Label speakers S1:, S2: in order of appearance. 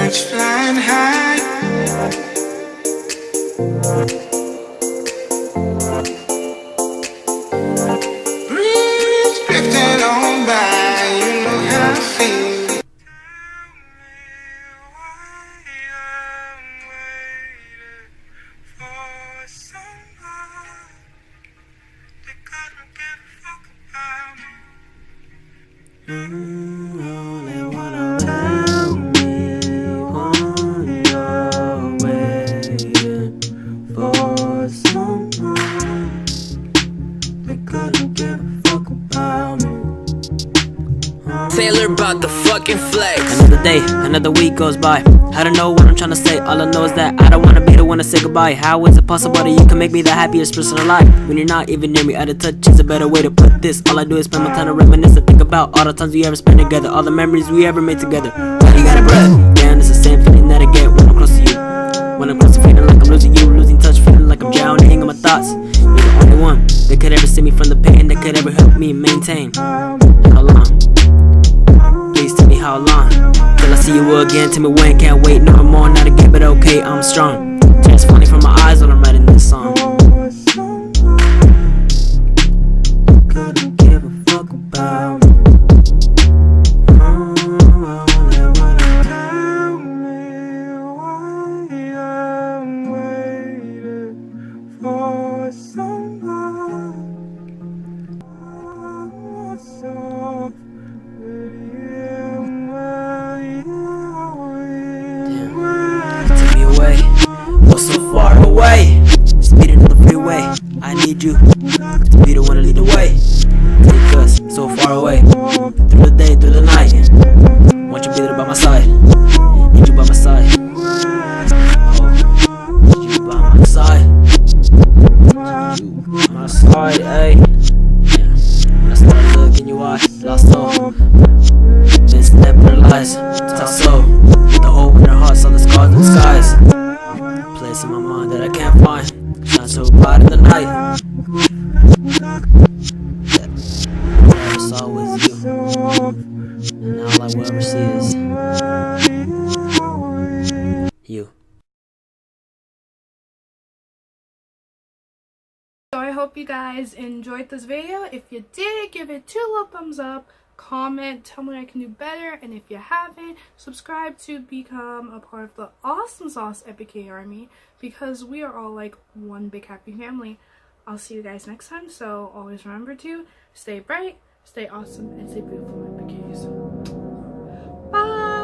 S1: birds flying high. Breeze drifting on by, you know how I feel.
S2: Only wanna tell me when you're waiting for someone that couldn't give a fuck about me.
S3: Taylor about the fucking flex.
S2: Another day, another week goes by. I don't know what I'm trying to say. All I know is that I don't wanna be the one to say goodbye. How is it possible that you can make me the happiest person alive when you're not even near me? Out of touch is a better way to put this. All I do is spend my time to reminisce and think about all the times we ever spent together, all the memories we ever made together. Why you got a breath? Damn, it's the same feeling that I get when I'm close to you. When I'm close to feeling like I'm losing you, losing touch, feeling like I'm drowning in my thoughts. You're the only one that could ever save me from the pain, that could ever help me maintain. How long? Please tell me how long till I see you again. Tell me when, can't wait no more. Not again, but okay, I'm strong. Tears falling from my eyes while I'm writing this song. Couldn't give a fuck about me. Take me away, oh so far away. Speeding on the freeway, I need you to be the one to lead the way. Take us so far away, through the day, through the night. Want you to be there by my side, need you by my side. Oh, need you by my side, need you by my side, ayy. Yeah, when I started looking you eyes, lost soul. Been stepping her lies, tough soul. The hole in her heart, saw the scars in the skies. Place in my mind that I can't find, shine so bright in the night. All I ever saw was you, and all I will ever see is you.
S4: So I hope you guys enjoyed this video. If you did, give it 2 little thumbs up, comment, tell me I can do better, and if you haven't, subscribe to become a part of the Awesome Sauce Epic K Army, because we are all like one big happy family. I'll see you guys next time, so always remember to stay bright, stay awesome, and stay beautiful, Epic K's. Bye!